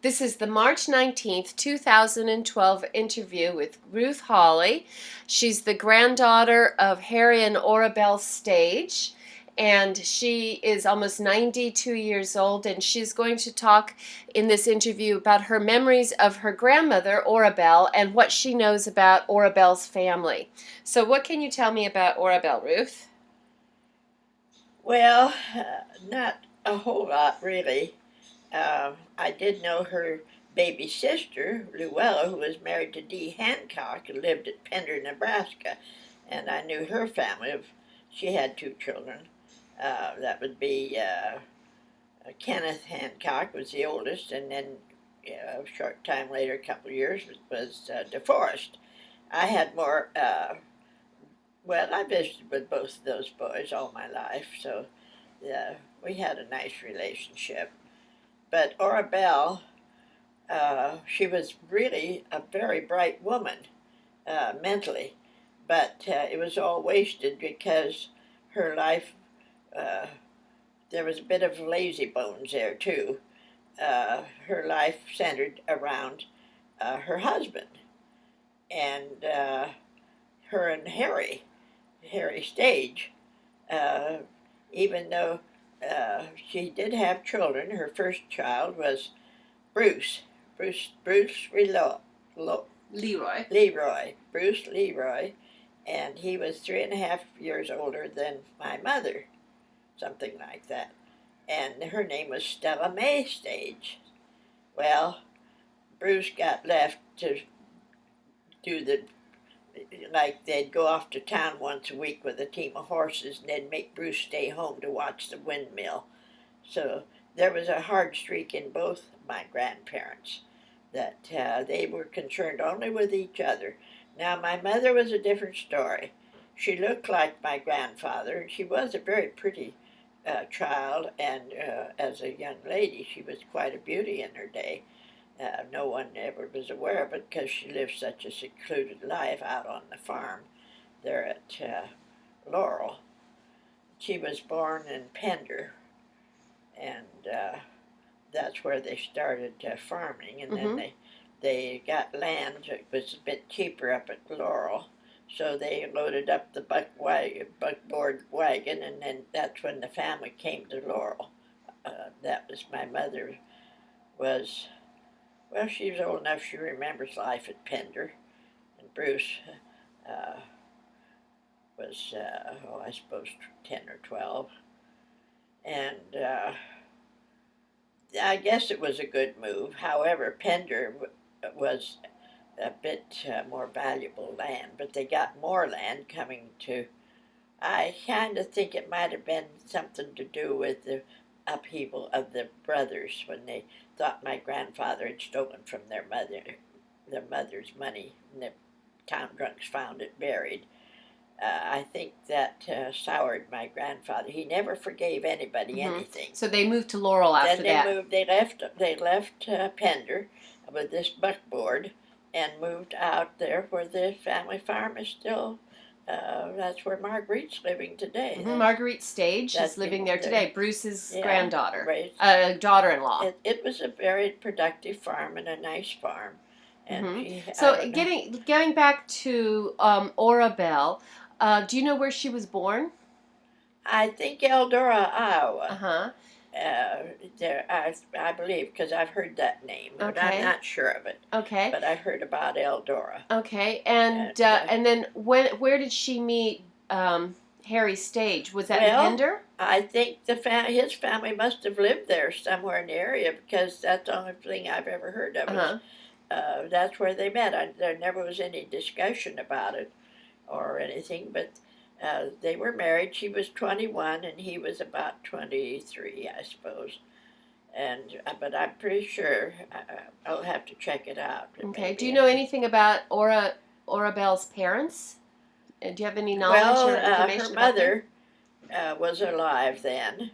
This is the March 19th, 2012 interview with Ruth Hawley. She's the granddaughter of Harry and Orabelle Stage, and she is almost 92 years old, and she's going to talk in this interview about her memories of her grandmother, Orabelle, and what she knows about Orabelle's family. So what can you tell me about Orabelle, Ruth? Well, not a whole lot really. I did know her baby sister, Luella, who was married to Dee Hancock and lived at Pender, Nebraska, and I knew her family. She had two children. That would be Kenneth Hancock was the oldest, and then a short time later, a couple of years, was DeForest. I had more. Well, I visited with both of those boys all my life, so we had a nice relationship. But Orabelle, she was really a very bright woman mentally, but it was all wasted because her life, uh, there was a bit of lazy bones there too. Her life centered around her husband and her and Harry Stage. Uh, Even though she did have children, her first child was Bruce, Bruce Leroy. Bruce Leroy, and he was 3.5 years older than my mother, something like that. And her name was Stella May Stage. Well, Bruce got left to do the like they'd go off to town once a week with a team of horses and they'd make Bruce stay home to watch the windmill. So there was a hard streak in both my grandparents that they were concerned only with each other. Now, my mother was a different story. She looked like my grandfather, and she was a very pretty child, and as a young lady, she was quite a beauty in her day. No one ever was aware of it because she lived such a secluded life out on the farm there at Laurel. She was born in Pender, and that's where they started farming. And then Mm-hmm. they got land. It was a bit cheaper up at Laurel, so they loaded up the buckboard wagon, and then that's when the family came to Laurel. That was my mother was well, she was old enough. She remembers life at Pender, and Bruce uh, was I suppose 10 or 12, and I guess it was a good move. However, Pender was a bit more valuable land, but they got more land coming to. I kind of think it might have been something to do with the upheaval of the brothers when they thought my grandfather had stolen from their mother's money, and the town drunks found it buried. I think that soured my grandfather. He never forgave anybody Mm-hmm. anything. So they moved to Laurel after Then they that. moved. They left Pender with this buckboard and moved out there where the family farm is still. That's where Marguerite's living today. Mm-hmm. Marguerite Stage is That's living there today. Bruce's yeah, granddaughter, right. daughter-in-law. It was a very productive farm and a nice farm, and Mm-hmm. she I So don't know. getting back to Orabelle, do you know where she was born? I think Eldora, Uh Iowa. huh. There, I believe because I've heard that name, but I'm Okay. not sure of it. Okay. But I've heard about Eldora, Okay. and And then where did she meet Harry Stage? Was that in well, Pender? I think his family must have lived there somewhere in the area because that's the only thing I've ever heard of Uh is huh. that's where they met. There never was any discussion about it or anything, but they were married. She was 21 and he was about 23, I suppose. And but I'm pretty sure I'll have to check it out. Okay. Do Maybe you I know can. anything about Orabelle's parents? Do you have any knowledge Well, or her information about them? mother was alive then,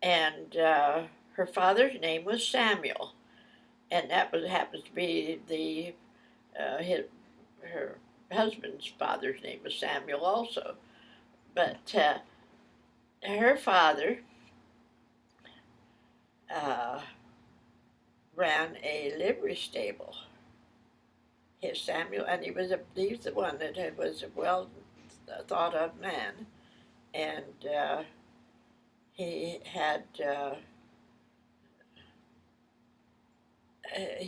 and her father's name was Samuel, and that was happens to be the his her husband's father's name was Samuel also. But her father uh, ran a livery stable. His Samuel, and he's the one that was a well thought of man, and he had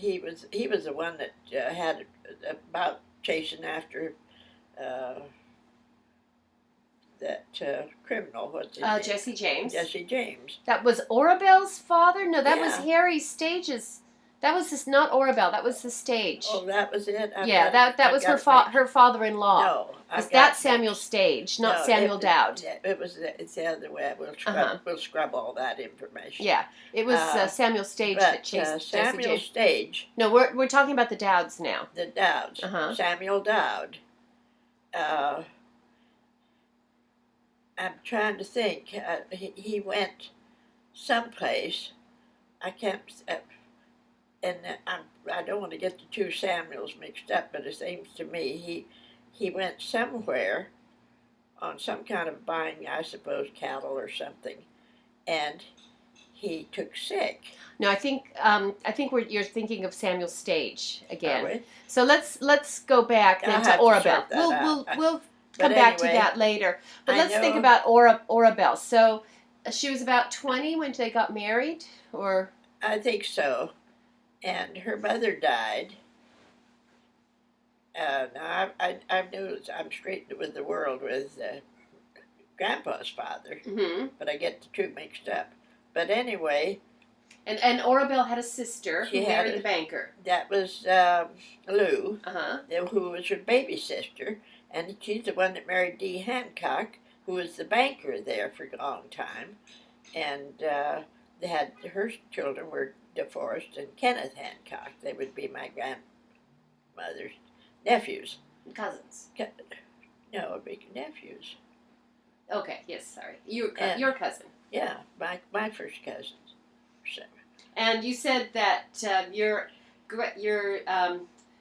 he was the one that had about chasing after uh, that criminal. What's his name? Jesse James. Jesse James. That was Orabelle's father? No, that was Yeah. Harry Stage's. That was this, not Orabelle. That was the Stage. Oh, that was it. Yeah, that was her her father-in-law. No, That's Samuel Stage, not No, Samuel Dowd. It was. It's the other way. We'll scrub all that information. Yeah, it was Samuel Stage But that chased Jesse Samuel James. Stage, No, we're talking about the Dowds now. the Dowds, Samuel Dowd. I'm trying to think. He went someplace. I can't. And I don't want to get the two Samuels mixed up, but it seems to me he went somewhere on some kind of buying, I suppose, cattle or something, and he took sick. No, I think you're thinking of Samuel Stage again. Are we? So let's go back then I'll to have to Orabelle. sort that We'll But come back to anyway, that later. But I let's think know- about Orabelle. So she was about 20 when they got married, or I think so. And her mother died. Now I knew I'm straight with the world with Grandpa's father, but I get the two mixed up. But anyway, and Orabelle had a sister who She had married a- the banker. that was Lou, Uh-huh. who was her baby sister, and she's the one that married Dee Hancock, who was the banker there for a long time, and they had her children were DeForest and Kenneth Hancock. They would be my grandmother's nephews. Cousins. No, it'd be nephews. Okay, yes, sorry. Your And- your cousin. Yeah, my first cousins. So, And you said that your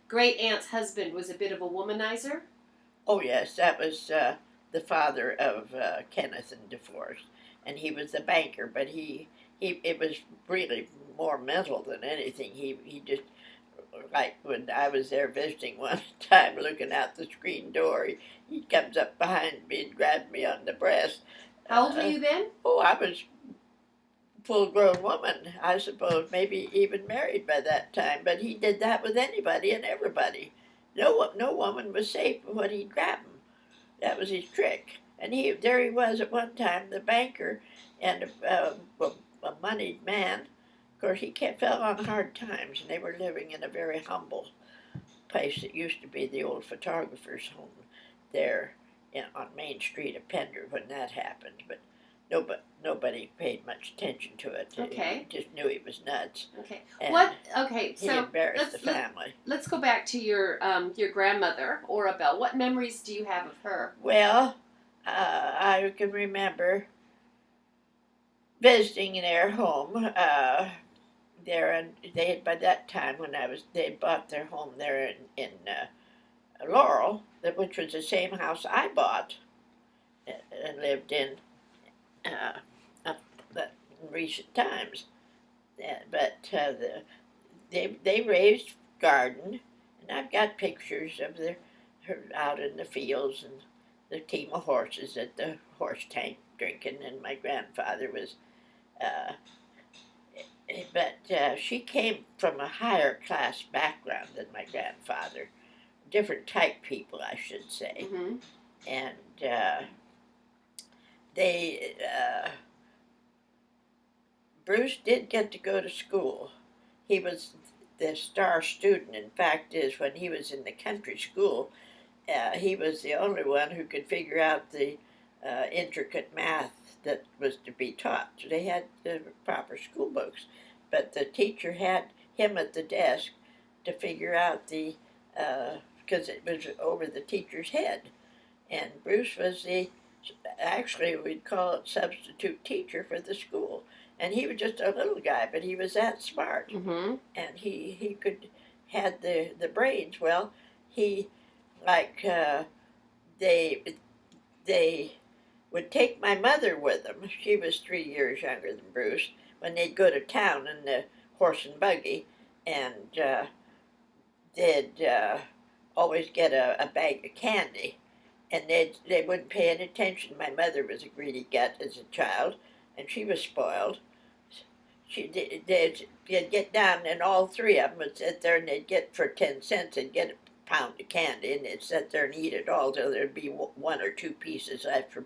great aunt's husband was a bit of a womanizer. oh yes, that was the father of Kenneth and DeForest, and he was the banker. But it was really more mental than anything. He just, like when I was there visiting one time, looking out the screen door, he comes up behind me and grabbed me on the breast. How old were you then? Oh, I was full-grown woman, I suppose, maybe even married by that time. But he did that with anybody and everybody. No woman was safe when he'd grab them. That was his trick. And there he was at one time, the banker, and a moneyed man. Of course, he fell on hard times, and they were living in a very humble place that used to be the old photographer's home there on Main Street of Pender when that happened. But nobody paid much attention to it. Okay. Just knew he was nuts. Okay. And What? Okay. He So embarrassed the family. let's go back to your grandmother, Orabelle. What memories do you have of her? Well, I can remember visiting their home there, and they had, by that time when they had bought their home there in Laurel, which was the same house I bought and lived in in recent times. But they raised garden, and I've got pictures of her out in the fields and the team of horses at the horse tank drinking, and my grandfather was. But she came from a higher class background than my grandfather, different type people, I should say, Mm-hmm. and they. Bruce did get to go to school. He was the star student. In fact, when he was in the country school, he was the only one who could figure out the intricate math that was to be taught. So they had the proper school books, but the teacher had him at the desk to figure out because it was over the teacher's head. And Bruce was actually we'd call it substitute teacher for the school. And he was just a little guy, but he was that smart. Mm-hmm. And he had the brains. Well, they would take my mother with them. She was 3 years younger than Bruce. When they'd go to town in the horse and buggy, and they'd always get a bag of candy, and they wouldn't pay any attention. My mother was a greedy gut as a child, and she was spoiled. They'd get down, and all three of them would sit there, and they'd get for 10 cents, they'd get a pound of candy, and they'd sit there and eat it all till there'd be one or two pieces left for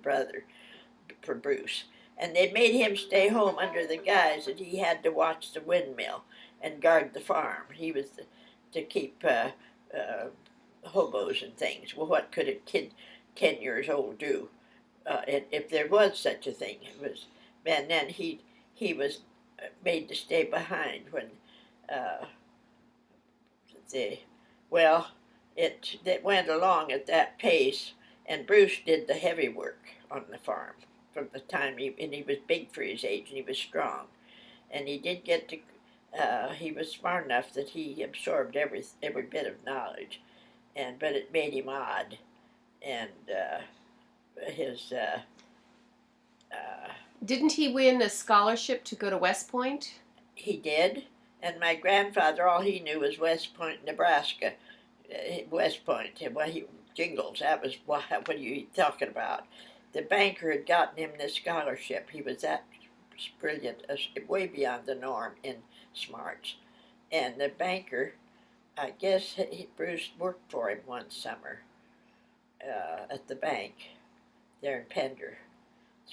Bruce. And they made him stay home under the guise that he had to watch the windmill and guard the farm. He was to keep hobos and things. Well, what could a kid 10 years old do? If there was such a thing, it was. And then he was made to stay behind when the well, it went along at that pace, and Bruce did the heavy work on the farm from the time he was big for his age, and he was strong, and he did get to. He was smart enough that he absorbed every bit of knowledge, but it made him odd, and his. Didn't he win a scholarship to go to West Point? He did, and my grandfather, all he knew was West Point, Nebraska. West Point, well, Jingles, that was what are you talking about? The banker had gotten him this scholarship. He was that brilliant, way beyond the norm in smarts. And the banker, I guess Bruce worked for him one summer at the bank there in Pender,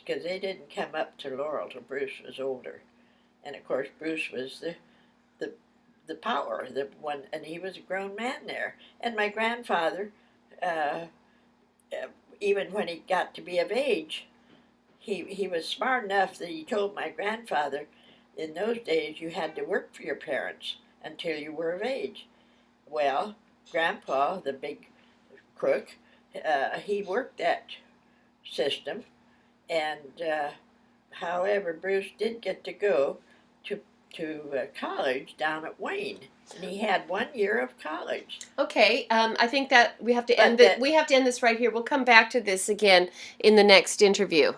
because they didn't come up to Laurel till Bruce was older. And of course, Bruce was the power, the one, and he was a grown man there. And my grandfather, even when he got to be of age, he was smart enough that he told my grandfather, in those days you had to work for your parents until you were of age. Well, Grandpa, the big crook, he worked that system, and however, Bruce did get to go to college down at Wayne, and he had 1 year of college. Okay, I think that we have to end this right here. We'll come back to this again in the next interview.